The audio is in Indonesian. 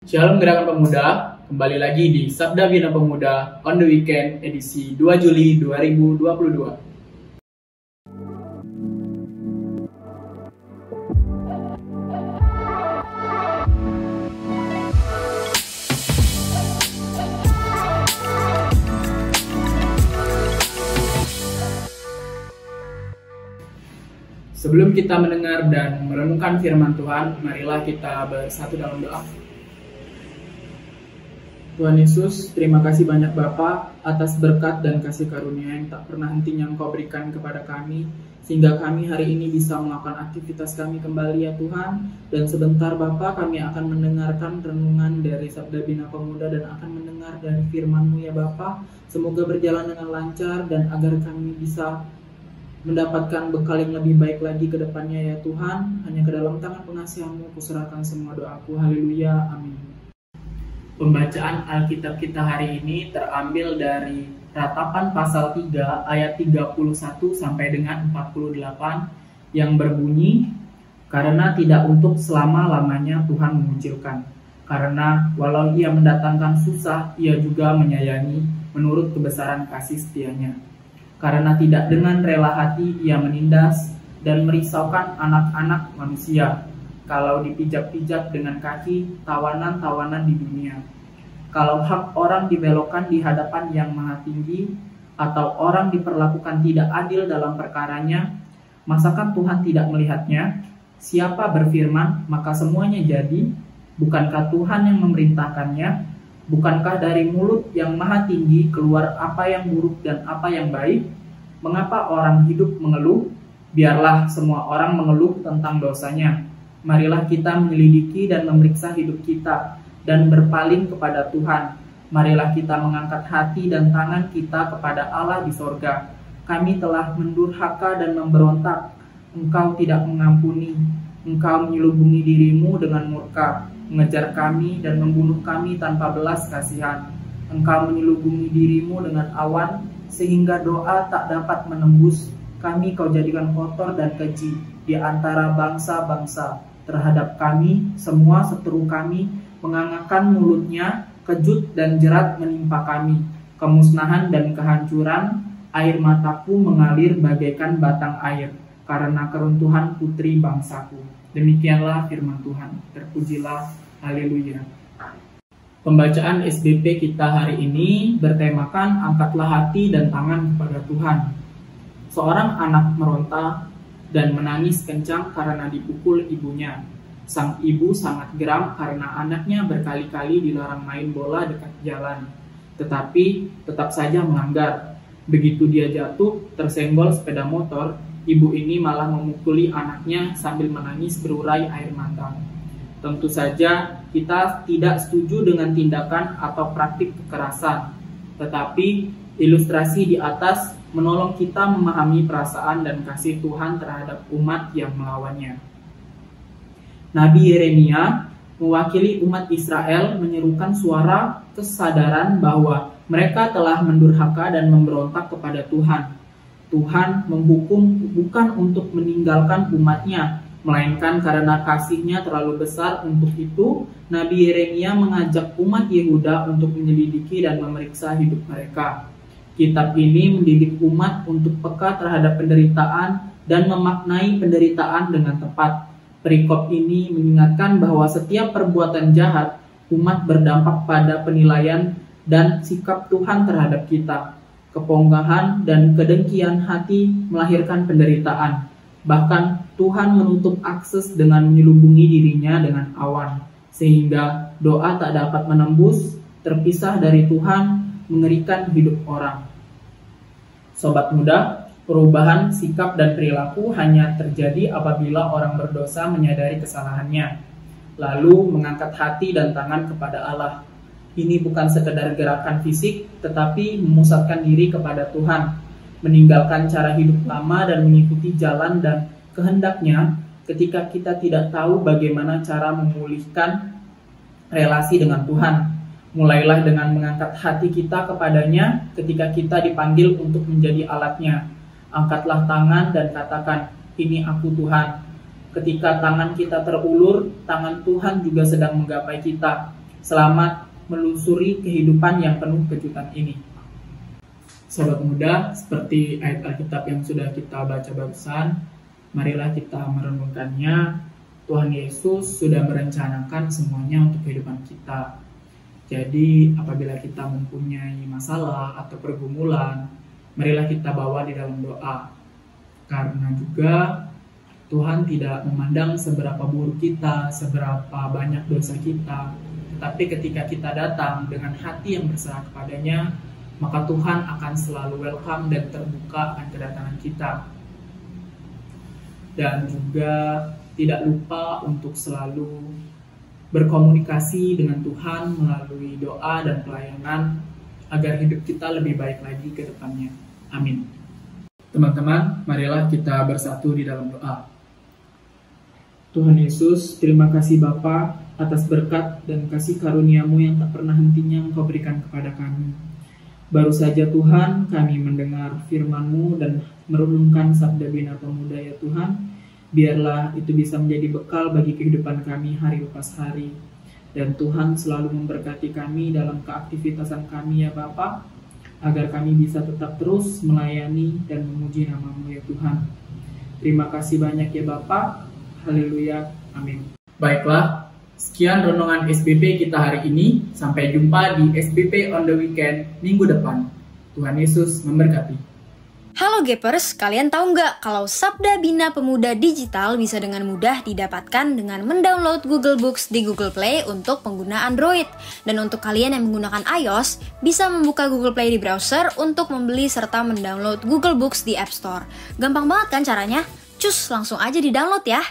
Shalom Gerakan Pemuda, kembali lagi di Sabda Bina Pemuda on the Weekend edisi 2 Juli 2022. Sebelum kita mendengar dan merenungkan firman Tuhan, marilah kita bersatu dalam doa. Tuhan Yesus, terima kasih banyak Bapa atas berkat dan kasih karunia yang tak pernah hentinya Engkau berikan kepada kami, sehingga kami hari ini bisa melakukan aktivitas kami kembali ya Tuhan. Dan sebentar Bapa, kami akan mendengarkan renungan dari Sabda Bina Pemuda dan akan mendengar dari firman-Mu ya Bapa. Semoga berjalan dengan lancar dan agar kami bisa mendapatkan bekal yang lebih baik lagi ke depannya ya Tuhan. Hanya ke dalam tangan pengasihan-Mu kuserahkan semua doaku. Haleluya, amin. Pembacaan Alkitab kita hari ini terambil dari Ratapan pasal 3 ayat 31 sampai dengan 48 yang berbunyi, karena tidak untuk selama-lamanya Tuhan mengucilkan. Karena walau ia mendatangkan susah, ia juga menyayangi menurut kebesaran kasih setianya. Karena tidak dengan rela hati ia menindas dan merisaukan anak-anak manusia, kalau dipijak-pijak dengan kaki tawanan-tawanan di dunia. Kalau hak orang dibelokkan di hadapan yang maha tinggi, atau orang diperlakukan tidak adil dalam perkaranya, masakan Tuhan tidak melihatnya? Siapa berfirman, maka semuanya jadi? Bukankah Tuhan yang memerintahkannya? Bukankah dari mulut yang maha tinggi keluar apa yang buruk dan apa yang baik? Mengapa orang hidup mengeluh? Biarlah semua orang mengeluh tentang dosanya. Marilah kita menyelidiki dan memeriksa hidup kita dan berpaling kepada Tuhan. Marilah kita mengangkat hati dan tangan kita kepada Allah di sorga. Kami telah mendurhaka dan memberontak. Engkau tidak mengampuni. Engkau menyelubungi dirimu dengan murka, mengejar kami dan membunuh kami tanpa belas kasihan. Engkau menyelubungi dirimu dengan awan, sehingga doa tak dapat menembus. Kami kau jadikan kotor dan keji di antara bangsa-bangsa. Terhadap kami, semua seteru kami mengangakkan mulutnya, kejut dan jerat menimpa kami. Kemusnahan dan kehancuran, air mataku mengalir bagaikan batang air, karena keruntuhan putri bangsaku. Demikianlah firman Tuhan. Terpujilah, haleluya. Pembacaan SBP kita hari ini bertemakan angkatlah hati dan tangan kepada Tuhan. Seorang anak meronta dan menangis kencang karena dipukul ibunya. Sang ibu sangat geram karena anaknya berkali-kali dilarang main bola dekat jalan, tetapi tetap saja melanggar. Begitu dia jatuh, tersenggol sepeda motor, ibu ini malah memukuli anaknya sambil menangis berurai air mata. Tentu saja kita tidak setuju dengan tindakan atau praktik kekerasan, tetapi ilustrasi di atas menolong kita memahami perasaan dan kasih Tuhan terhadap umat yang melawannya. Nabi Yeremia mewakili umat Israel menyerukan suara kesadaran bahwa mereka telah mendurhaka dan memberontak kepada Tuhan. Tuhan menghukum bukan untuk meninggalkan umatnya, melainkan karena kasihnya terlalu besar. Untuk itu, Nabi Yeremia mengajak umat Yehuda untuk menyelidiki dan memeriksa hidup mereka. Kitab ini mendidik umat untuk peka terhadap penderitaan dan memaknai penderitaan dengan tepat. Perikop ini mengingatkan bahwa setiap perbuatan jahat umat berdampak pada penilaian dan sikap Tuhan terhadap kita. Keponggahan dan kedengkian hati melahirkan penderitaan. Bahkan Tuhan menutup akses dengan menyelubungi dirinya dengan awan, sehingga doa tak dapat menembus. Terpisah dari Tuhan mengerikan hidup orang. Sobat muda, perubahan sikap dan perilaku hanya terjadi apabila orang berdosa menyadari kesalahannya, lalu mengangkat hati dan tangan kepada Allah. Ini bukan sekedar gerakan fisik, tetapi memusatkan diri kepada Tuhan, meninggalkan cara hidup lama dan mengikuti jalan dan kehendaknya. Ketika kita tidak tahu bagaimana cara memulihkan relasi dengan Tuhan, mulailah dengan mengangkat hati kita kepadanya ketika kita dipanggil untuk menjadi alatnya. Angkatlah tangan dan katakan, ini aku Tuhan. Ketika tangan kita terulur, tangan Tuhan juga sedang menggapai kita. Selamat melusuri kehidupan yang penuh kejutan ini. Sobat muda, seperti ayat Alkitab yang sudah kita baca barusan, marilah kita merenungkannya. Tuhan Yesus sudah merencanakan semuanya untuk kehidupan kita. Jadi apabila kita mempunyai masalah atau pergumulan, marilah kita bawa di dalam doa. Karena juga Tuhan tidak memandang seberapa buruk kita, seberapa banyak dosa kita. Tetapi ketika kita datang dengan hati yang berserah kepadanya, maka Tuhan akan selalu welcome dan terbuka akan kedatangan kita. Dan juga tidak lupa untuk selalu berkomunikasi dengan Tuhan melalui doa dan pelayanan agar hidup kita lebih baik lagi ke depannya. Amin. Teman-teman, marilah kita bersatu di dalam doa. Tuhan Yesus, terima kasih Bapa atas berkat dan kasih karunia-Mu yang tak pernah hentinya Engkau berikan kepada kami. Baru saja Tuhan, kami mendengar firman-Mu dan merenungkan sabda Bina Pemuda ya Tuhan. Biarlah itu bisa menjadi bekal bagi kehidupan kami hari lepas hari. Dan Tuhan selalu memberkati kami dalam keaktivitasan kami ya Bapa, agar kami bisa tetap terus melayani dan memuji nama-Mu ya Tuhan. Terima kasih banyak ya Bapa. Haleluya. Amin. Baiklah, sekian renungan SBP kita hari ini. Sampai jumpa di SBP on the weekend minggu depan. Tuhan Yesus memberkati. Halo Gapers, kalian tahu nggak kalau Sabda Bina Pemuda Digital bisa dengan mudah didapatkan dengan mendownload Google Books di Google Play untuk pengguna Android. Dan untuk kalian yang menggunakan iOS, bisa membuka Google Play di browser untuk membeli serta mendownload Google Books di App Store. Gampang banget kan caranya? Cus, langsung aja di-download ya!